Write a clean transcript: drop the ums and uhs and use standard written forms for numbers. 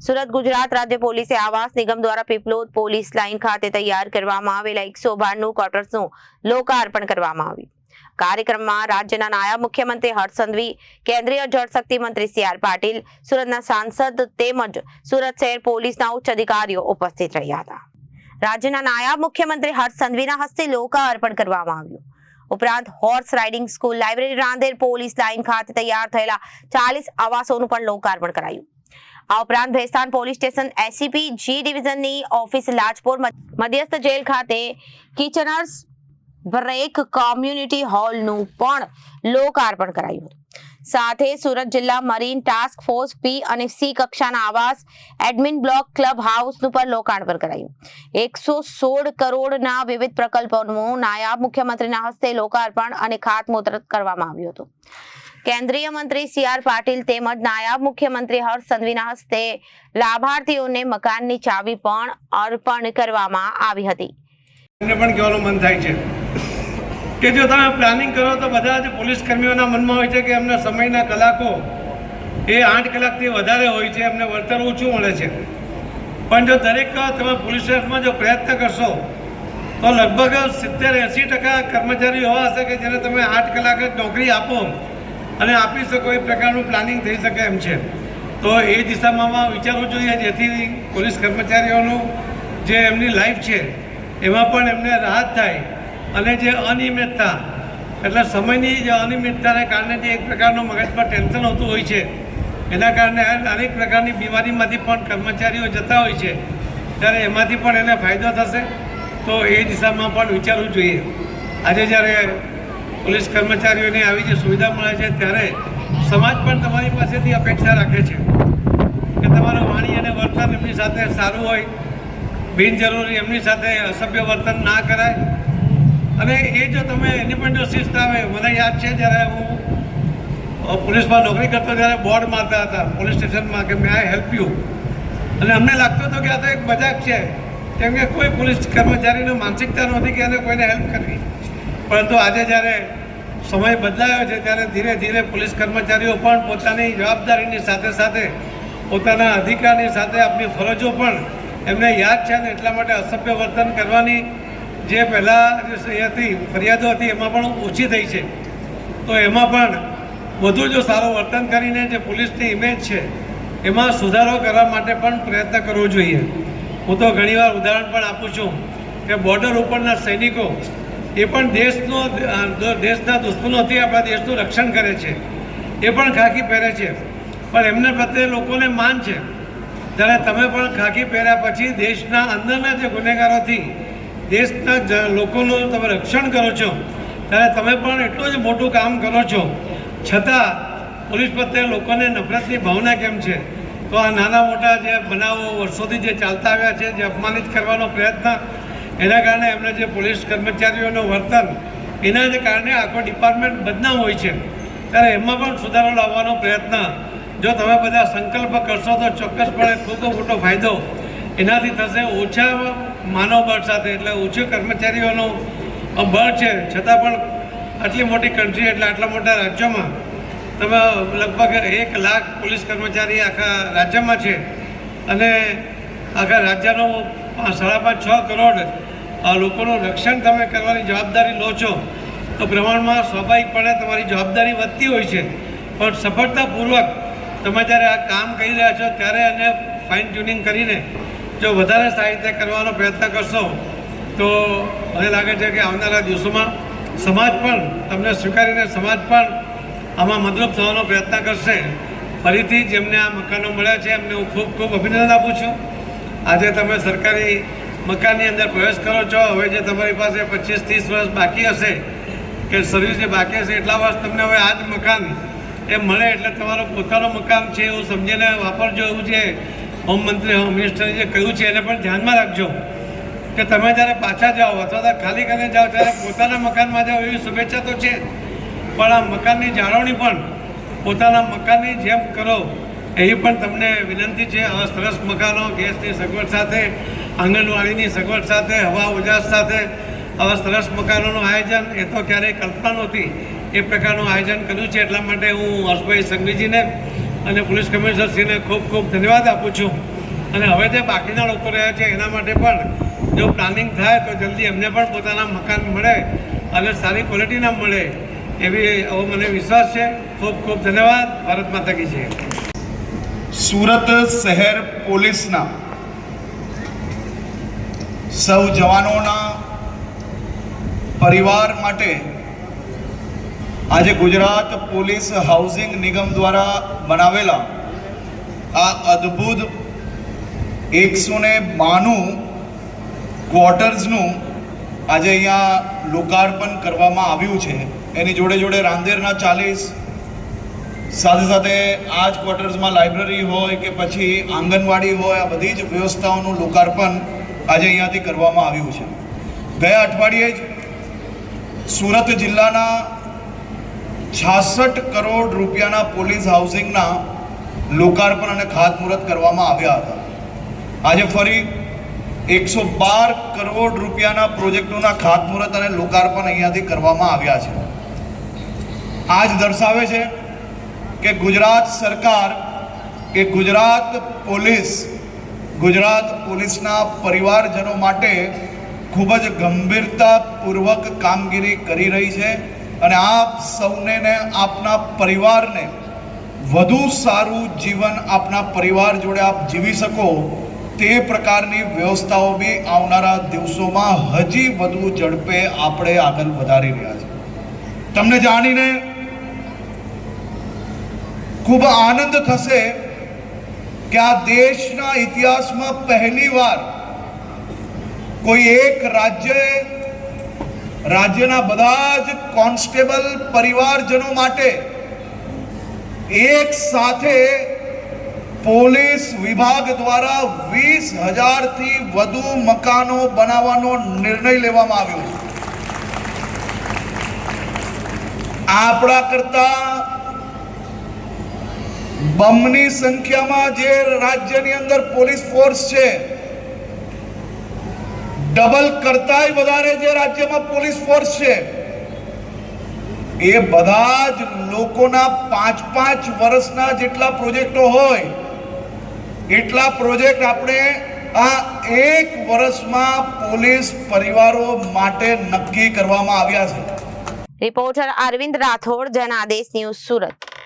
સુરત ગુજરાત રાજ્ય પોલીસે આવાસ નિગમ દ્વારા પીપલોદ પોલીસ લાઇન ખાતે તૈયાર કરવામાં આવેલા 192 ક્વાર્ટર્સનું લોકાર્પણ કરવામાં આવ્યું। કાર્યક્રમમાં રાજ્યના નાયબ મુખ્યમંત્રી હર્ષ સંઘવી, કેન્દ્રીય જળશક્તિ મંત્રી સી.આર. પાટીલ, સુરતના સાંસદ તેમજ સુરત શહેર પોલીસના ઉચ્ચ અધિકારીઓ ઉપસ્થિત રહ્યા હતા। રાજ્યના નાયબ મુખ્યમંત્રી હર્ષ સંઘવીના હસ્તે લોકાર્પણ કરવામાં આવ્યું। ઉપરાંત horse riding school, library, Rander police line ખાતે તૈયાર થયેલા 40 આવાસોનું પણ લોકાર્પણ કરાયું। આ ઉપરાંત ભેસ્તાન પોલીસ સ્ટેશન, એસીપી જી ડિવિઝનની ઓફિસ, લાજપોર મધ્યસ્થ જેલ ખાતે કિચનર્સ બ્રેક કોમ્યુનિટી હોલનું પણ લોકાર્પણ કરાયું હતું। સાથે સુરત જિલ્લા મરીન ટાસ્ક ફોર્સ પી અને સી કક્ષાના આવાસ, એડમિન બ્લોક, ક્લબ હાઉસનું પણ લોકાર્પણ કરાયું। 116 કરોડના વિવિધ પ્રકલ્પોનું નાયબ મુખ્યમંત્રીના હસ્તે લોકાર્પણ અને ખાતમુહૂર્ત કરવામાં આવ્યું હતું। કેન્દ્રીય મંત્રી સી.આર. પાટીલ તેમજ નાયબ મુખ્યમંત્રી હર્ષ સંઘવીના હસ્તે લાભાર્થીઓને મકાનની ચાવી પણ અર્પણ કરવામાં આવી હતી। મને પણ કહેવાનું મન થાય છે કે જો તમે પ્લાનિંગ કરો તો બધા જ પોલીસ કર્મીઓના મનમાં હોય છે કે એમના સમયના કલાકો એ 8 કલાકથી વધારે હોય છે, એમને વળતર ઓછું મળે છે। પણ જો દરેક તમે પોલીસ સ્ટેશનમાં જો પ્રયત્ન કરશો તો લગભગ 70-80% કર્મચારીઓ એવા હશે કે જેને તમે 8 કલાક જ નોકરી આપો અને આપી શકો એ પ્રકારનું પ્લાનિંગ થઈ શકે એમ છે। તો એ દિશામાં વિચારવું જોઈએ, જેથી પોલીસ કર્મચારીઓનું જે એમની લાઈફ છે એમાં પણ એમને રાહત થાય અને જે અનિયમિતતા એટલે સમયની જે અનિયમિતતાને કારણે જે એક પ્રકારનું મગજમાં ટેન્શન હોતું હોય છે, એના કારણે અનેક પ્રકારની બીમારીમાંથી પણ કર્મચારીઓ જતા હોય છે, ત્યારે એમાંથી પણ એને ફાયદો થશે। તો એ દિશામાં પણ વિચારવું જોઈએ। આજે જ્યારે પોલીસ કર્મચારીઓને આવી જે સુવિધા મળે છે ત્યારે સમાજ પણ તમારી પાસેથી અપેક્ષા રાખે છે કે તમારું વાણી અને વર્તન એમની સાથે સારું હોય, બિનજરૂરી એમની સાથે અસભ્ય વર્તન ના કરાય। અને એ જો તમે એની પણ જો શિસ્ત આવે, મને યાદ છે જ્યારે હું પોલીસમાં નોકરી કરતો ત્યારે બોર્ડ મારતા હતા પોલીસ સ્ટેશનમાં કે મે આઈ હેલ્પ યુ, અને અમને લાગતું હતું કે આ તો એક મજાક છે, કેમ કે કોઈ પોલીસ કર્મચારીની માનસિકતા નહોતી કે એને કોઈને હેલ્પ કરવી। પરંતુ આજે જ્યારે સમય બદલાયો છે ત્યારે ધીરે ધીરે પોલીસ કર્મચારીઓ પણ પોતાની જવાબદારીની સાથે સાથે પોતાના અધિકારની સાથે આપણી ફરજો પણ એમને યાદ છે, અને એટલા માટે અસભ્ય વર્તન કરવાની જે પહેલાં જે હતી ફરિયાદો હતી એમાં પણ ઓછી થઈ છે। તો એમાં પણ વધુ જો સારું વર્તન કરીને જે પોલીસની ઇમેજ છે એમાં સુધારો કરવા માટે પણ પ્રયત્ન કરવો જોઈએ। હું તો ઘણીવાર ઉદાહરણ પણ આપું છું કે બોર્ડર ઉપરના સૈનિકો એ પણ દેશના દુશ્મનોથી આપણા દેશનું રક્ષણ કરે છે, એ પણ ખાકી પહેરે છે, પણ એમને પ્રત્યે લોકોને માન છે। જ્યારે તમે પણ ખાકી પહેર્યા પછી દેશના અંદરના જે ગુનેગારોથી દેશના લોકોનું તમે રક્ષણ કરો છો, ત્યારે તમે પણ એટલું જ મોટું કામ કરો છો, છતાં પોલીસ પ્રત્યે લોકોને નફરતની ભાવના કેમ છે? તો આ નાના મોટા જે બનાવો વર્ષોથી જે ચાલતા આવ્યા છે, જે અપમાનિત કરવાનો પ્રયત્ન, એના કારણે એમને જે પોલીસ કર્મચારીઓનું વર્તન, એના જ કારણે આખો ડિપાર્ટમેન્ટ બદનામ હોય છે। ત્યારે એમાં પણ સુધારો લાવવાનો પ્રયત્ન જો તમે બધા સંકલ્પ કરશો તો ચોક્કસપણે ખૂબ મોટો ફાયદો એનાથી થશે। ઓછા માનવબળ સાથે, એટલે ઓછું કર્મચારીઓનું બળ છે, છતાં પણ આટલી મોટી કન્ટ્રી એટલે આટલા મોટા રાજ્યોમાં તમે લગભગ 1 લાખ પોલીસ કર્મચારી આખા રાજ્યમાં છે, અને આખા રાજ્યનો 5.5-6 કરોડ લોકોનું રક્ષણ તમે કરવાની જવાબદારી લો છો, તો પ્રમાણમાં સ્વાભાવિકપણે તમારી જવાબદારી વધતી હોય છે। પણ સફળતાપૂર્વક તમે જ્યારે આ કામ કરી રહ્યા છો ત્યારે એને ફાઇન ટ્યુનિંગ કરીને જો વધારે સારી રીતે કરવાનો પ્રયત્ન કરશો તો મને લાગે છે કે આવનારા દિવસોમાં સમાજ પણ તમને સ્વીકારીને સમાજ પણ આમાં મદદરૂપ થવાનો પ્રયત્ન કરશે। ફરીથી જેમને આ મકાનો મળ્યા છે એમને હું ખૂબ ખૂબ અભિનંદન આપું છું। આજે તમે સરકારી મકાનની અંદર પ્રવેશ કરો છો, હવે જે તમારી પાસે 25-30 વર્ષ બાકી હશે કે સર્વિસ જે બાકી હશે એટલા વર્ષ તમને હવે આ જ મકાન એ મળે એટલે તમારું પોતાનું મકાન છે એવું સમજીને વાપરજો। એવું જે હોમ મિનિસ્ટરે જે કહ્યું છે એને પણ ધ્યાનમાં રાખજો કે તમે જ્યારે પાછા જાઓ અથવા તો ખાલી કરીને જાઓ ત્યારે પોતાના મકાનમાં જાઓ એવી શુભેચ્છા તો છે, પણ આ મકાનની જાળવણી પણ પોતાના મકાનની જેમ કરો એવી પણ તમને વિનંતી છે। આવા સરસ મકાનો, ગેસની સગવડ સાથે, આંગણવાડીની સગવડ સાથે, હવા ઉજાસ સાથે આવા સરસ મકાનોનું આયોજન એ તો ક્યારેય કલ્પના નહોતી, એ પ્રકારનું આયોજન કર્યું છે। એટલા માટે હું હર્ષભાઈ સંઘવીજીને અને પોલીસ કમિશનરશ્રીને ખૂબ ખૂબ ધન્યવાદ આપું છું। અને હવે જે બાકીના લોકો રહ્યા છે એના માટે પણ જો પ્લાનિંગ થાય તો જલ્દી એમને પણ પોતાના મકાન મળે અને સારી ક્વોલિટીના મળે એવી એવો મને વિશ્વાસ છે. ખૂબ ખૂબ ધન્યવાદ. ભારત માતા કી જય. સુરત શહેર પોલીસના સૌ જવાનોના પરિવાર માટે આજે ગુજરાત પોલીસ હાઉસિંગ નિગમ દ્વારા બનાવેલા આ અદ્ભુત 192 ક્વાર્ટર્સનું આજે અહીંયા લોકાર્પણ કરવામાં આવ્યું છે. એની જોડે જોડે રાંદેરના 40 સાથે આ જ ક્વાર્ટર્સમાં લાઇબ્રેરી હોય કે પછી આંગણવાડી હોય, આ બધી જ વ્યવસ્થાઓનું લોકાર્પણ આજે અહીંયાથી કરવામાં આવ્યું છે. ગયા અઠવાડિયે જ સુરત જિલ્લાના 66 કરોડ રૂપિયાના પોલીસ હાઉસિંગના લોકાર્પણ અને ખાતમુહૂર્ત કરવામાં આવ્યા હતા. આજે ફરી 112 કરોડ રૂપિયાના પ્રોજેક્ટોના ખાતમુહૂર્ત અને લોકાર્પણ અહીંયાથી કરવામાં આવ્યા છે. આ જ દર્શાવે છે કે ગુજરાત સરકાર કે ગુજરાત પોલીસના પરિવારજનો માટે ખૂબ જ ગંભીરતાપૂર્વક કામગીરી કરી રહી છે અને આપ સૌને આપના પરિવારને વધુ સારું જીવન આપના પરિવાર જોડે આપ જીવી શકો તે પ્રકારની વ્યવસ્થાઓ બી આવનારા દિવસોમાં હજી વધુ ઝડપે આપણે આગળ વધારી રહ્યા છીએ. તમને જાણીને ખૂબ આનંદ થશે કે આ દેશના ઇતિહાસમાં પહેલીવાર કોઈ એક રાજ્યના બધા જ કોન્સ્ટેબલ પરિવારજનો માટે એક સાથે પોલીસ વિભાગ દ્વારા 20,000 થી વધુ મકાનો બનાવવાનો નિર્ણય લેવામાં આવ્યો છે. આપણા કરતા બમની સંખ્યામાં જે રાજ્યની અંદર પોલીસ ફોર્સ છે, ડબલ કરતાંય વધારે જે રાજ્યમાં પોલીસ ફોર્સ છે, એ બધા જ લોકોના 5-5 વર્ષના જેટલા પ્રોજેક્ટો હોય એટલા પ્રોજેક્ટ આપણે આ 1 વર્ષમાં પોલીસ પરિવારો માટે નક્કી કરવામાં આવ્યા છે. Reporter Arvind Rathod, Janadesh news, Surat.